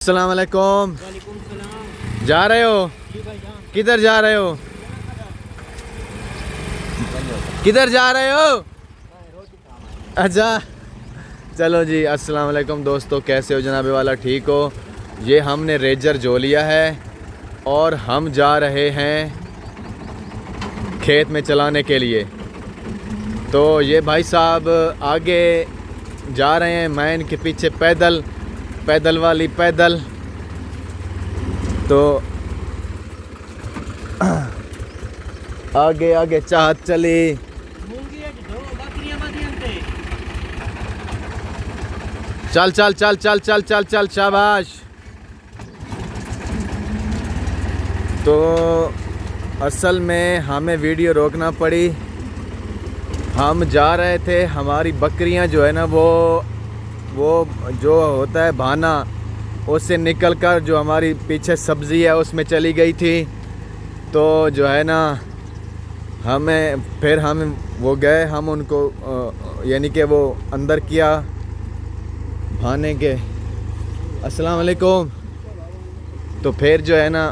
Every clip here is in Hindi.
अस्सलाम वालेकुम। वालेकुम सलाम। जा रहे हो? जी भाईजान। किधर जा रहे हो? किधर जा रहे हो? अच्छा चलो जी। अस्सलाम वालेकुम दोस्तों, कैसे हो जनाबे वाला? ठीक हो? ये हमने रेजर जो लिया है और हम जा रहे हैं खेत में चलाने के लिए। तो ये भाई साहब आगे जा रहे हैं, मैं इनके पीछे पैदल वाली पैदल। तो आगे आगे चाहत चली। चल चल चल चल चल चल चल शाबाश। तो असल में हमें वीडियो रोकना पड़ी। हम जा रहे थे, हमारी बकरियां जो है ना वो जो होता है भाना, उससे निकल कर जो हमारी पीछे सब्ज़ी है उसमें चली गई थी। तो जो है ना हम वो गए, हम उनको यानी कि वो अंदर किया भाने के। अस्सलाम वालेकुम। तो फिर जो है ना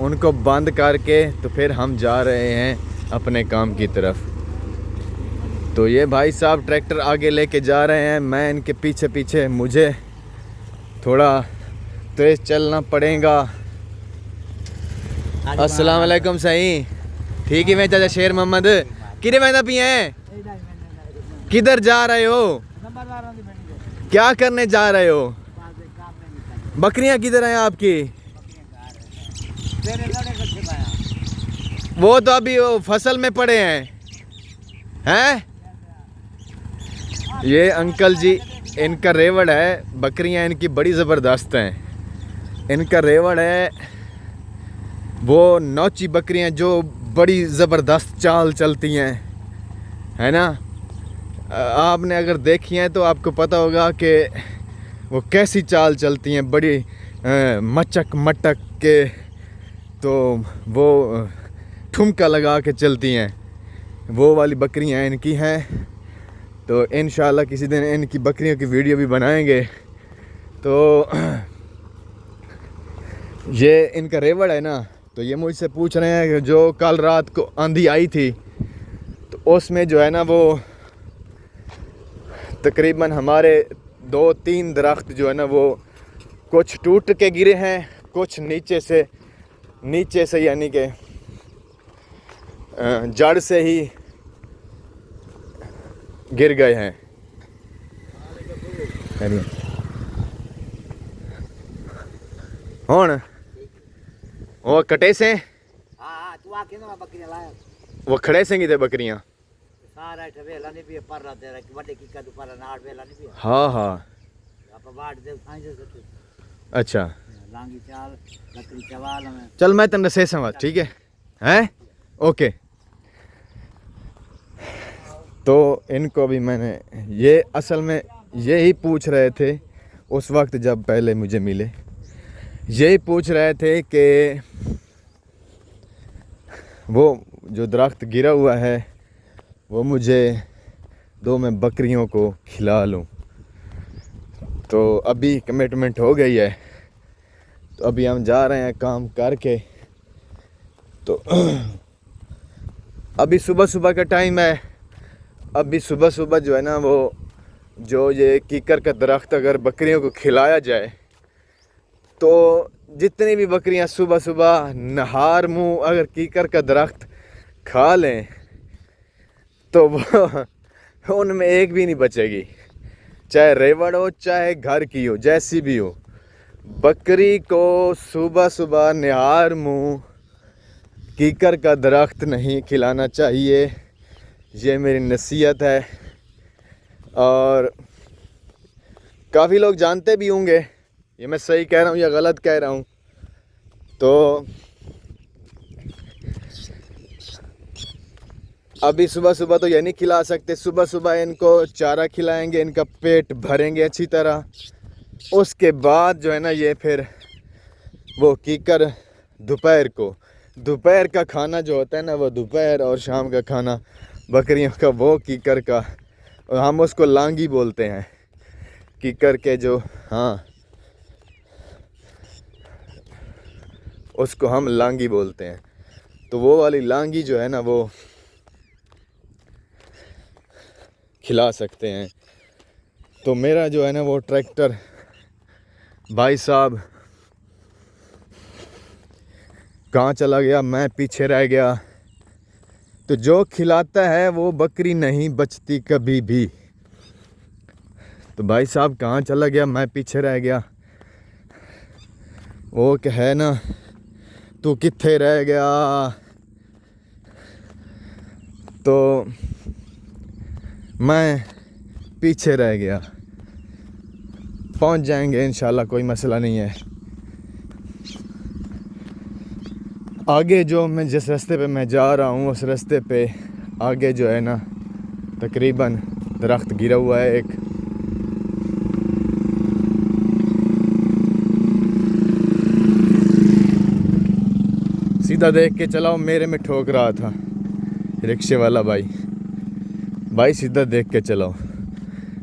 उनको बंद करके तो फिर हम जा रहे हैं अपने काम की तरफ। तो ये भाई साहब ट्रैक्टर आगे लेके जा रहे हैं, मैं इनके पीछे पीछे। मुझे थोड़ा तेज़ चलना पड़ेगा। अस्सलाम वालेकुम। सही ठीक ही मैं चाचा शेर मोहम्मद किधे मैं पिए हैं? किधर जा रहे हो? क्या करने जा रहे हो? बकरियां किधर हैं आपकी? वो तो अभी वो फसल में पड़े हैं। ये अंकल जी, इनका रेवड़ है, बकरियां इनकी बड़ी ज़बरदस्त हैं। इनका रेवड़ है वो नौची बकरियां जो बड़ी ज़बरदस्त चाल चलती हैं, है ना। आपने अगर देखी हैं तो आपको पता होगा कि वो कैसी चाल चलती हैं, बड़ी मचक मटक के। तो वो ठुमका लगा के चलती हैं, वो वाली बकरियां इनकी हैं। तो इंशाल्लाह किसी दिन इनकी बकरियों की वीडियो भी बनाएंगे। तो ये इनका रेवड़ है ना, तो ये मुझसे पूछ रहे हैं कि जो कल रात को आंधी आई थी तो उसमें जो है ना वो तकरीबन हमारे 2-3 दरख्त जो है ना वो कुछ टूट के गिरे हैं, कुछ नीचे से यानी कि जड़ से ही गिर गए हैं। हुण वो कटे से वो खड़े से थे बकरियां। हाँ हाँ अच्छा चल मैं तेन से समझ ठीक है ओके। तो इनको भी मैंने ये असल में यही पूछ रहे थे उस वक्त जब पहले मुझे मिले, यही पूछ रहे थे कि वो जो दरख्त गिरा हुआ है वो मुझे दो, मैं बकरियों को खिला लूँ। तो अभी कमिटमेंट हो गई है, तो अभी हम जा रहे हैं काम करके। तो अभी सुबह का टाइम है। अभी सुबह जो है ना वो जो ये कीकर का दरख्त अगर बकरियों को खिलाया जाए तो जितनी भी बकरियां सुबह नहार मुँह अगर कीकर का दरख्त खा लें तो वो उनमें एक भी नहीं बचेगी, चाहे रेवड़ हो चाहे घर की हो, जैसी भी हो। बकरी को सुबह निहार मुँह कीकर का दरख्त नहीं खिलाना चाहिए, ये मेरी नसीहत है। और काफ़ी लोग जानते भी होंगे ये मैं सही कह रहा हूँ या गलत कह रहा हूँ। तो अभी सुबह तो ये नहीं खिला सकते, सुबह इनको चारा खिलाएंगे, इनका पेट भरेंगे अच्छी तरह। उसके बाद जो है ना ये फिर वो कीकर दोपहर का खाना जो होता है ना, वो दोपहर और शाम का खाना बकरियों का वो कीकर का, हम उसको लांगी बोलते हैं, कीकर के जो हाँ उसको हम लांगी बोलते हैं। तो वो वाली लांगी जो है ना वो खिला सकते हैं। तो मेरा जो है ना वो ट्रैक्टर भाई साहब कहाँ चला गया, मैं पीछे रह गया। तो जो खिलाता है वो बकरी नहीं बचती कभी भी। तो भाई साहब कहाँ चला गया, मैं पीछे रह गया। वो क्या है ना, तू कित्थे रह गया। तो मैं पीछे रह गया। पहुंच जाएंगे इंशाल्लाह, कोई मसला नहीं है। आगे जो मैं जिस रास्ते पे मैं जा रहा हूँ उस रास्ते पे आगे जो है ना तकरीबन दरख्त गिरा हुआ है एक। सीधा देख के चलाओ, मेरे में ठोक रहा था रिक्शे वाला भाई सीधा देख के चलाओ।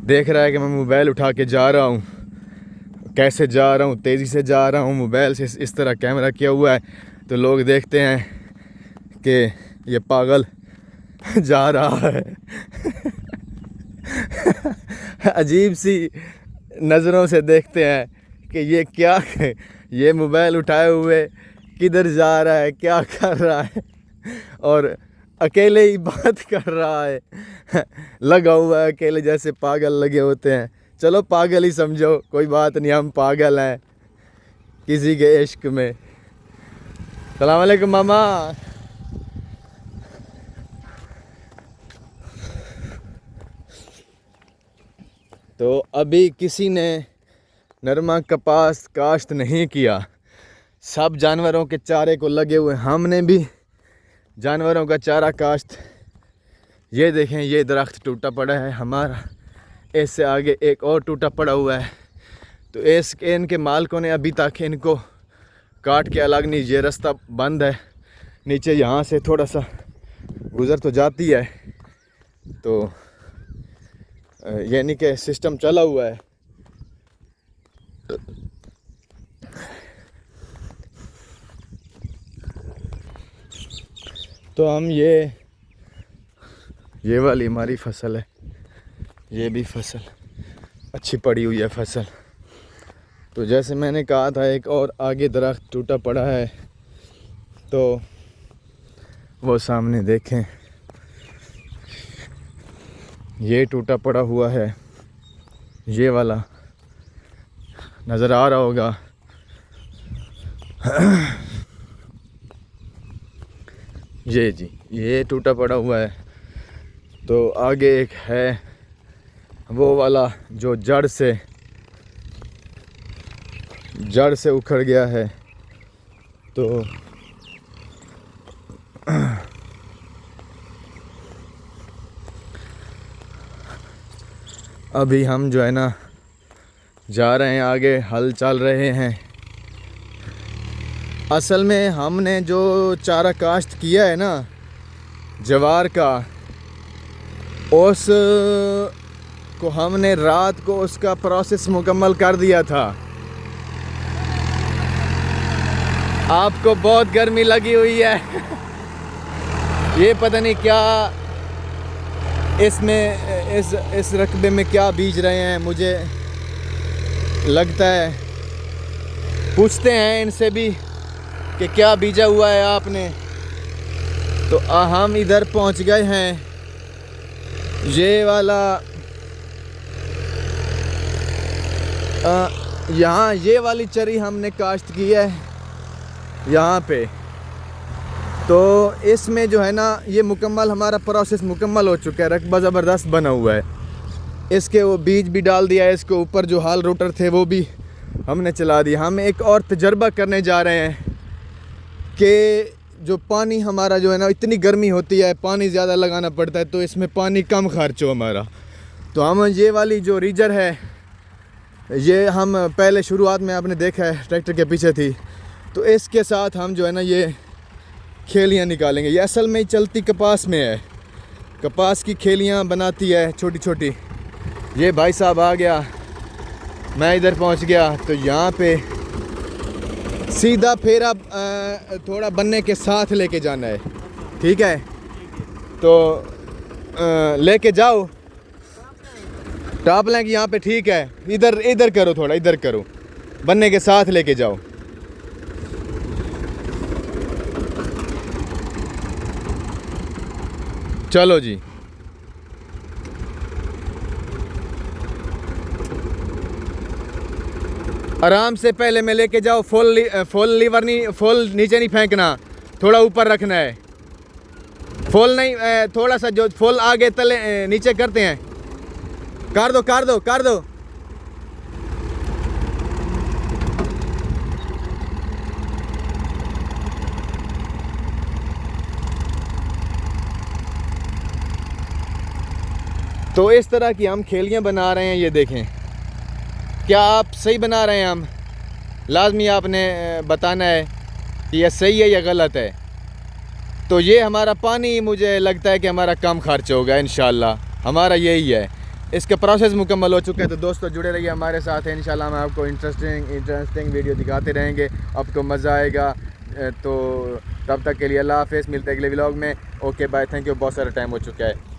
देख रहा है कि मैं मोबाइल उठा के जा रहा हूँ, कैसे जा रहा हूँ, तेज़ी से जा रहा हूँ। मोबाइल से इस तरह कैमरा किया हुआ है तो लोग देखते हैं कि ये पागल जा रहा है। अजीब सी नज़रों से देखते हैं कि ये क्या है, ये मोबाइल उठाए हुए किधर जा रहा है, क्या कर रहा है, और अकेले ही बात कर रहा है। लगा हुआ है अकेले, जैसे पागल लगे होते हैं। चलो पागल ही समझो, कोई बात नहीं, हम पागल हैं किसी के इश्क में। सलाम अलैकुम मामा। तो अभी किसी ने नरमा कपास काश्त नहीं किया, सब जानवरों के चारे को लगे हुए। हमने भी जानवरों का चारा काश्त। ये देखें, ये दरख्त टूटा पड़ा है हमारा, इससे आगे एक और टूटा पड़ा हुआ है। तो इनके मालिकों ने अभी तक इनको काट के अलग नहीं, ये रास्ता बंद है। नीचे यहाँ से थोड़ा सा गुज़र तो जाती है, तो यानी कि सिस्टम चला हुआ है। तो हम ये वाली हमारी फसल है, ये भी फसल अच्छी पड़ी हुई है फसल। तो जैसे मैंने कहा था एक और आगे दरख्त टूटा पड़ा है, तो वो सामने देखें, ये टूटा पड़ा हुआ है, ये वाला नज़र आ रहा होगा। ये जी, ये टूटा पड़ा हुआ है। तो आगे एक है वो वाला जो जड़ से उखड़ गया है। तो अभी हम जो है ना जा रहे हैं आगे, हल चल रहे हैं। असल में हमने जो चारा काश्त किया है ना जवार का, उस को हमने रात को उसका प्रोसेस मुकम्मल कर दिया था। आपको बहुत गर्मी लगी हुई है। ये पता नहीं क्या इसमें इस रकबे में क्या बीज रहे हैं, मुझे लगता है। पूछते हैं इनसे भी कि क्या बीजा हुआ है आपने। तो हम इधर पहुंच गए हैं, ये वाला यहाँ ये वाली चरी हमने काश्त की है यहाँ पे। तो इसमें जो है ना ये मुकम्मल हमारा प्रोसेस मुकम्मल हो चुका है, रकबा ज़बरदस्त बना हुआ है। इसके वो बीज भी डाल दिया है, इसके ऊपर जो हाल रोटर थे वो भी हमने चला दिया। हम एक और तजर्बा करने जा रहे हैं कि जो पानी हमारा जो है ना, इतनी गर्मी होती है, पानी ज़्यादा लगाना पड़ता है, तो इसमें पानी कम खर्च हो हमारा। तो हम ये वाली जो रीजर है, ये हम पहले शुरुआत में आपने देखा है ट्रैक्टर के पीछे थी, तो इसके साथ हम जो है ना ये खेलियाँ निकालेंगे। ये असल में चलती कपास में है, कपास की खेलियाँ बनाती है छोटी छोटी। ये भाई साहब आ गया, मैं इधर पहुंच गया। तो यहाँ पे सीधा फेरा थोड़ा बनने के साथ लेके जाना है, ठीक है? तो लेके जाओ। टॉप लाइन यहाँ पे ठीक है, इधर इधर करो, थोड़ा इधर करो, बनने के साथ लेके जाओ। चलो जी। आराम से पहले में लेके जाओ। फुल लीवर नहीं, फुल नीचे नहीं फेंकना, थोड़ा ऊपर रखना है। फुल नहीं, थोड़ा सा जो फुल आगे तले नीचे करते हैं, कर दो कर दो कर दो। तो इस तरह की हम खेलियाँ बना रहे हैं, ये देखें। क्या आप सही बना रहे हैं? हम लाजमी आपने बताना है कि यह सही है या गलत है। तो ये हमारा पानी, मुझे लगता है कि हमारा कम खर्च होगा इंशाल्लाह, हमारा यही है। इसका प्रोसेस मुकम्मल हो चुका है। तो दोस्तों जुड़े रहिए हमारे साथ, है इंशाल्लाह हम आपको इंटरेस्टिंग वीडियो दिखाते रहेंगे, आपको मज़ा आएगा। तो तब तक के लिए अल्लाह हाफ़िज़, मिलते हैं अगले व्लॉग में। Okay bye, thank you. बहुत सारा टाइम हो चुका है।